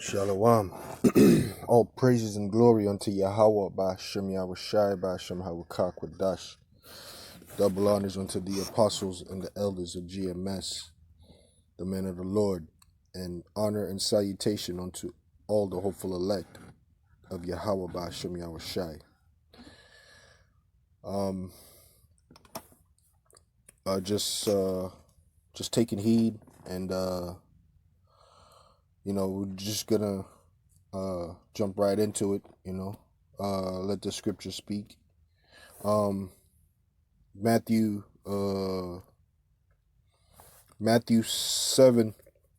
Shalom. All praises and glory unto Yahweh by Shem Yahushai by Shem Hawakwadash. Double honors unto the apostles and the elders of GMS, the men of the Lord, and honor and salutation unto all the hopeful elect of Yahweh by Shem Yahushai. Just taking heed, and we're just gonna jump right into it. Let the scripture speak. Matthew 7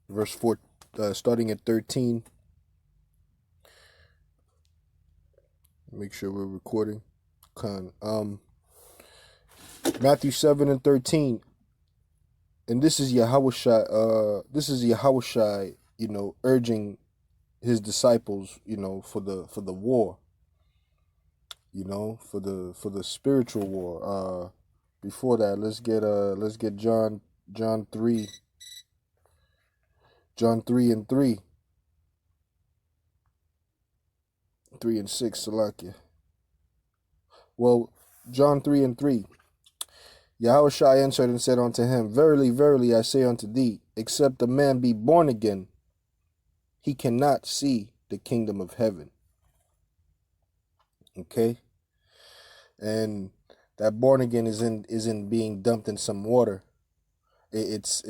verse 4, starting at 13. Make sure we're recording. Matthew 7 and 13, and this is Yahushai. Urging his disciples, for the war, for the spiritual war. Before that, let's get John 3 and 3 and 6, Salakia. Well, John 3 and 3. Yahushua answered and said unto him, Verily, verily, I say unto thee, except a man be born again, he cannot see the kingdom of heaven. Okay? And that born again isn't being dumped in some water. It's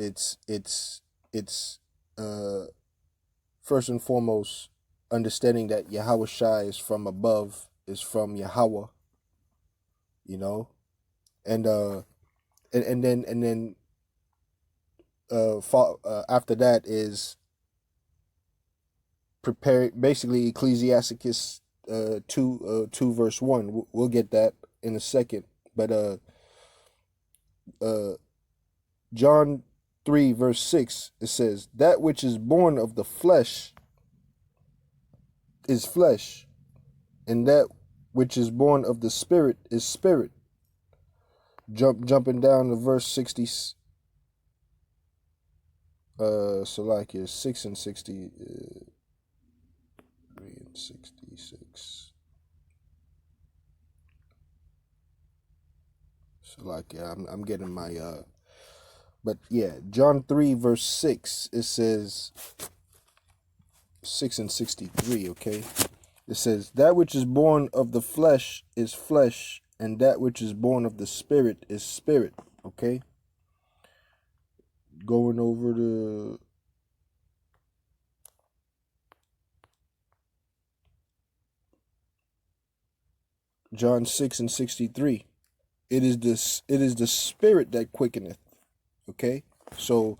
first and foremost understanding that Yahushua is from above, is from Yahweh, and then after that is prepare, basically Ecclesiasticus 2 verse 1. We'll get that in a second, but John 3 verse 6, it says, that which is born of the flesh is flesh, and that which is born of the spirit is spirit. Jumping down to verse 60, Salakia 6 and 60, 3 and 66. Salakia, I'm getting my but yeah, John 3 verse 6, it says 6 and 63. Okay, it says, that which is born of the flesh is flesh, and that which is born of the spirit is spirit. Okay, going over to John 6 and 63. It is the spirit that quickeneth. Okay, so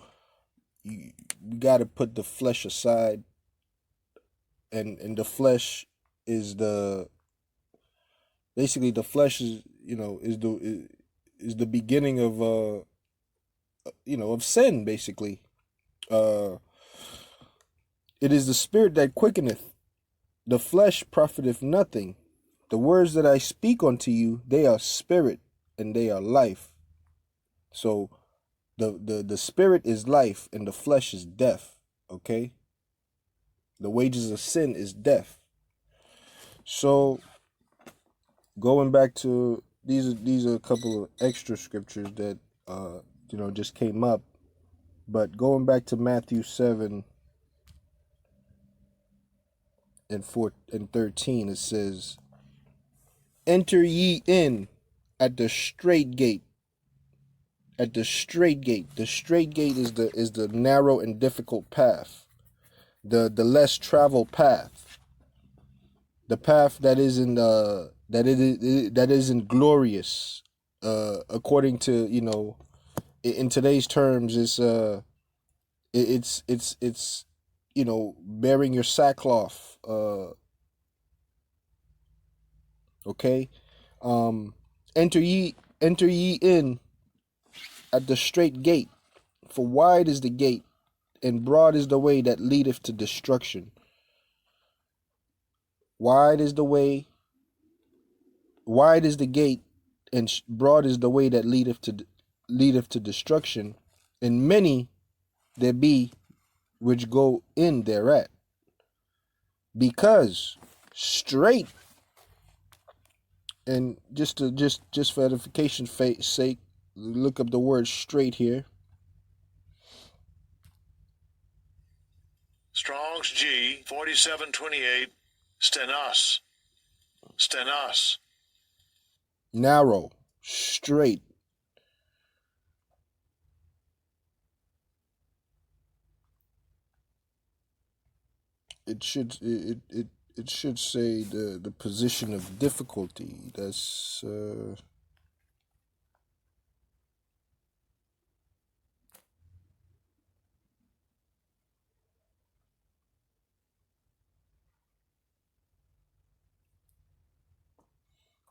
you got to put the flesh aside, and the flesh is basically the flesh is the beginning of of sin, basically. It is the spirit that quickeneth, the flesh profiteth nothing. The words that I speak unto you, they are spirit and they are life. So the spirit is life and the flesh is death. Okay, the wages of sin is death. So going back to these are a couple of extra scriptures that just came up, but going back to Matthew 7 and 4 and 13, it says, enter ye in at the strait gate. At the strait gate. The strait gate is the narrow and difficult path, the less traveled path, the path that isn't glorious, according to in today's terms. It's bearing your sackcloth. Okay, enter ye in at the strait gate, for wide is the gate, and broad is the way that leadeth to destruction. Wide is the gate, and broad is the way that leadeth to destruction, and many there be which go in thereat. Because straight, and just for edification's sake, look up the word straight here. Strong's G 4728. Stenos. Stenos. Narrow, straight. It should it should say the position of difficulty. That's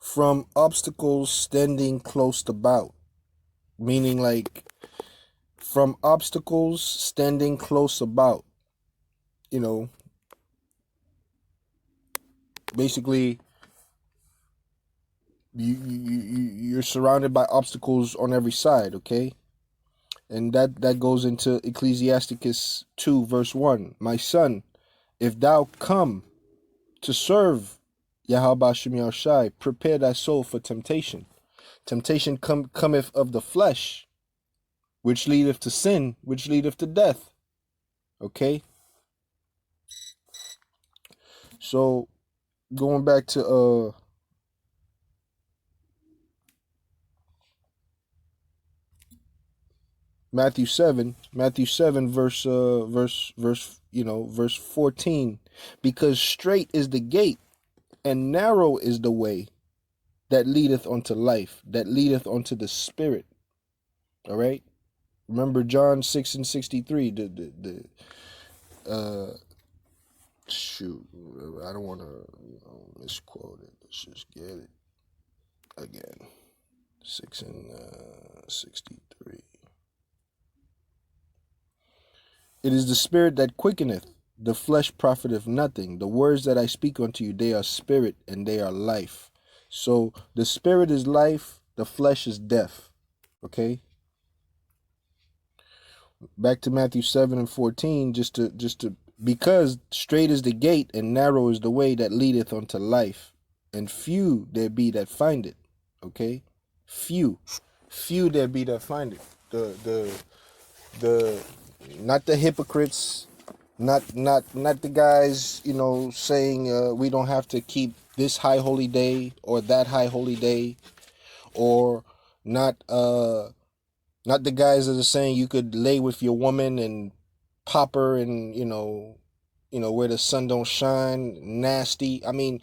from obstacles standing close about, meaning like from obstacles standing close about, you know, basically you're surrounded by obstacles on every side, okay? And that goes into Ecclesiasticus 2 verse 1. My son, if thou come to serve Yahweh Shem Yahushai, prepare thy soul for temptation. Temptation cometh of the flesh, which leadeth to sin, which leadeth to death. Okay? So going back to Matthew 7 verse verse 14, because straight is the gate and narrow is the way that leadeth unto life, that leadeth unto the spirit. All right? Remember John 6:63, shoot, I don't want to misquote it. Let's just get it again. 6:63. It is the spirit that quickeneth, the flesh profiteth nothing. The words that I speak unto you, they are spirit and they are life. So the spirit is life, the flesh is death. Okay? Back to Matthew 7:14, just to because straight is the gate and narrow is the way that leadeth unto life, and few there be that find it. Okay? Few there be that find it. The not the hypocrites, not the guys, saying we don't have to keep this high holy day or that high holy day, or not not the guys that are saying you could lay with your woman and pop her and where the sun don't shine, nasty. I mean,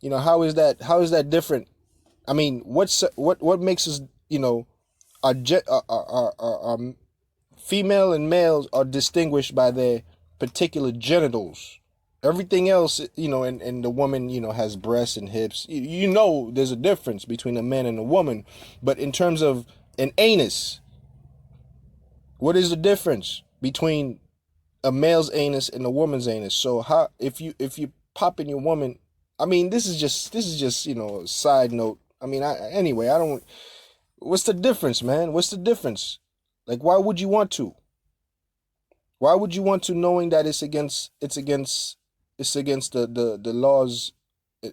how is that different? I mean, what makes us, our female and males are distinguished by their particular genitals. Everything else, and the woman, has breasts and hips. There's a difference between a man and a woman. But in terms of an anus, what is the difference between a male's anus and a woman's anus? So how, if you pop in your woman, I mean, this is just a side note. I mean, anyway, I don't. What's the difference, man? What's the difference? Like, why would you want to? Why would you want to, knowing that it's against the laws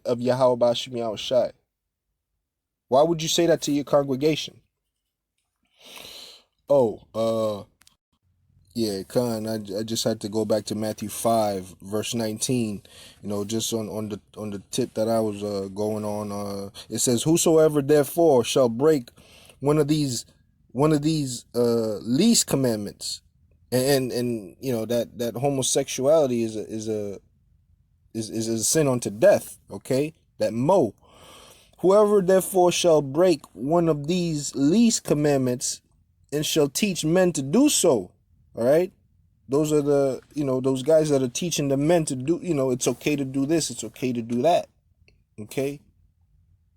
of Yahweh Bashim Yahushai? Why would you say that to your congregation? Oh, yeah, Khan, I just had to go back to Matthew 5, verse 19, just on the tip that I was going on. It says, whosoever therefore shall break one of these least commandments, and that homosexuality is a sin unto death, okay? That mo. Whoever therefore shall break one of these least commandments and shall teach men to do so. All right, those are those guys that are teaching the men to do. It's okay to do this. It's okay to do that. Okay,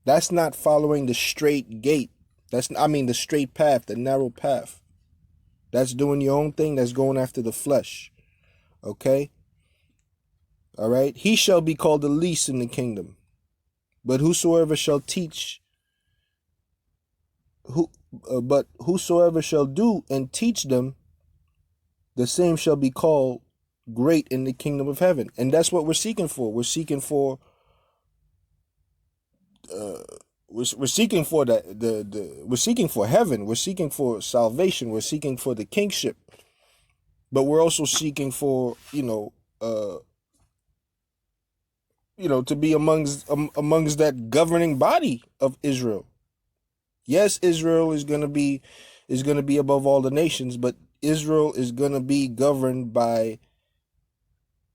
that's not following the straight gate. The straight path, the narrow path. That's doing your own thing. That's going after the flesh. Okay. All right. He shall be called the least in the kingdom, but whosoever shall teach, whosoever shall do and teach them, the same shall be called great in the kingdom of heaven. And that's what we're seeking for. We're seeking for we're seeking for we're seeking for heaven. We're seeking for salvation. We're seeking for the kingship. But we're also seeking for, to be amongst that governing body of Israel. Yes, Israel is gonna be above all the nations, but Israel is gonna be governed by,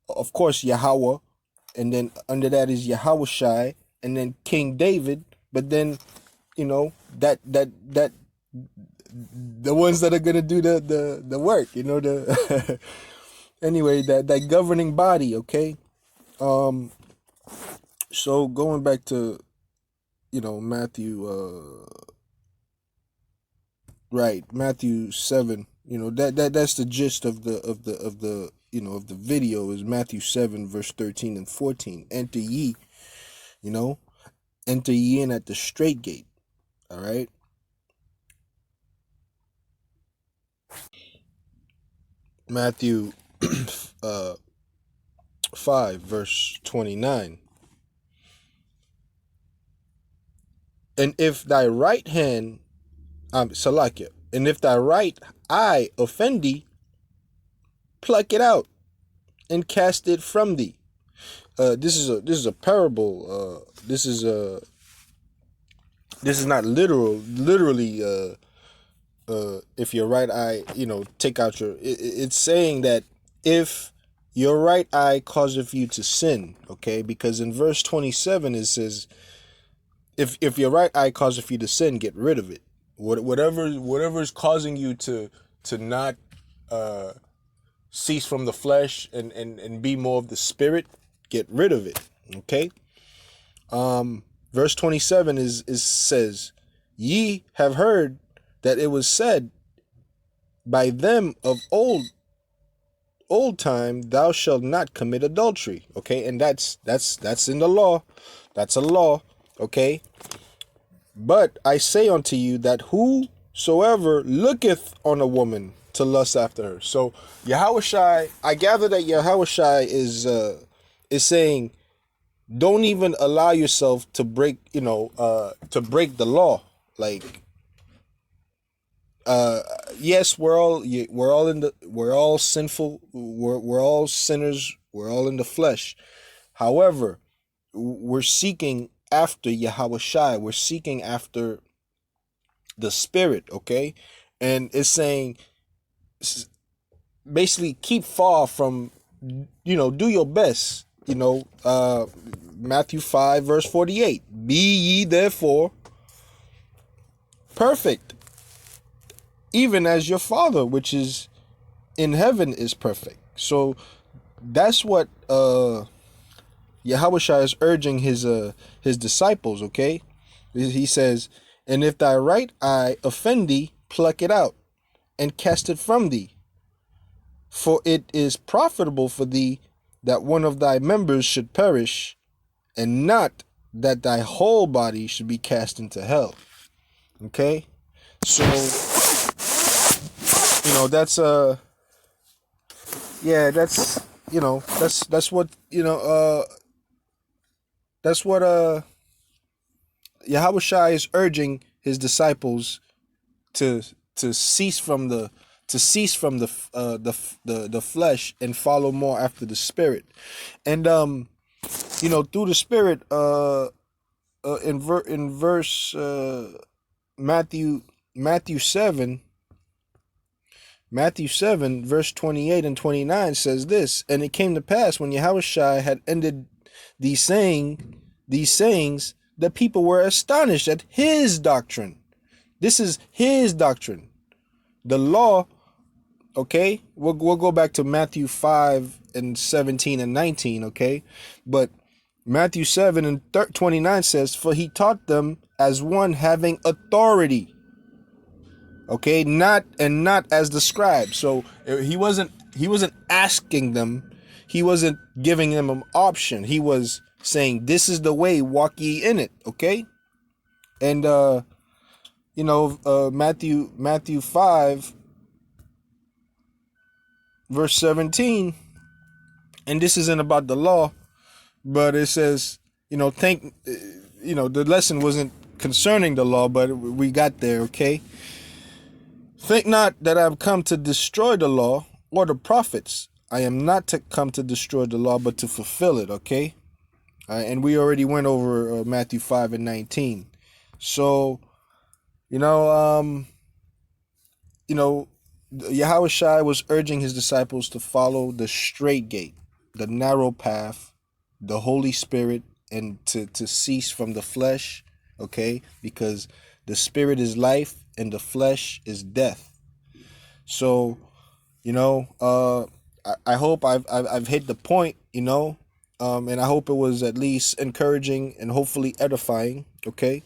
of course, Yahweh, and then under that is Yahushai, and then King David. But then, that the ones that are gonna do the work, the anyway, that governing body. Okay. So going back to, Matthew, right, Matthew 7. That's the gist of the video, is Matthew 7 verse 13 and 14. Enter ye in at the straight gate. All right. Matthew 5 verse 29. And if thy right hand, Salakia, and if thy right eye offend thee, pluck it out and cast it from thee. This is a parable. This is not literally. If your right eye, take out it's saying that if your right eye causeth you to sin, okay, because in verse 27 it says, if your right eye causeth you to sin, get rid of it. Whatever is causing you to not cease from the flesh and be more of the spirit, get rid of it. Okay. Verse 27 says, ye have heard that it was said by them of old time, thou shalt not commit adultery. Okay, and that's in the law. That's a law. Okay. But I say unto you that whosoever looketh on a woman to lust after her. So Yahushai, I gather that Yahushai is saying, don't even allow yourself to break, break the law. Like, yes, we're all sinful. We're all sinners. We're all in the flesh. However, we're seeking after Yahushai. We're seeking after the spirit. Okay. And it's saying, basically, keep far from, do your best. Matthew 5 verse 48, be ye therefore perfect, even as your Father which is in heaven is perfect. So that's what Yahushua is urging his disciples. Okay, he says, and if thy right eye offend thee, pluck it out and cast it from thee, for it is profitable for thee that one of thy members should perish, and not that thy whole body should be cast into hell. Okay, so that's that's what Yahushua is urging his disciples to cease from the flesh and follow more after the spirit. And through the spirit, in verse Matthew 7 verse 28 and 29 says this, and it came to pass when Yahushua had ended these sayings, the people were astonished at his doctrine. This is his doctrine, the law. Okay, we'll go back to Matthew 5 and 17 and 19. Okay, but Matthew 7 and 29 says, for he taught them as one having authority. Okay, not as the scribe. So he wasn't asking them, he wasn't giving them an option. He was saying, this is the way, walk ye in it. Okay, and Matthew 5 verse 17 And this isn't about the law, but it says, the lesson wasn't concerning the law, but we got there, okay? Think not that I have come to destroy the law or the prophets. I am not to come to destroy the law, but to fulfill it, okay? And we already went over Matthew 5 and 19. So, you know, Yahweh Shai was urging his disciples to follow the straight gate, the narrow path, the Holy Spirit, and to cease from the flesh, okay? Because the spirit is life and the flesh is death. So, I hope I've hit the point, and I hope it was at least encouraging and hopefully edifying, okay?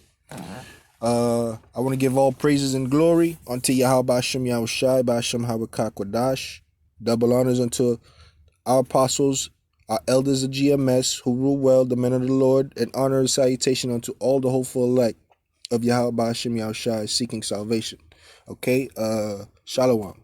I want to give all praises and glory unto Yahweh Ba'ashem Yahushai Ba'ashem Hawakai. Double honors unto our apostles, our elders of GMS, who rule well, the men of the Lord, and honor and salutation unto all the hopeful elect of Yahweh Ba'ashem Yahushai seeking salvation. Okay, Shalom.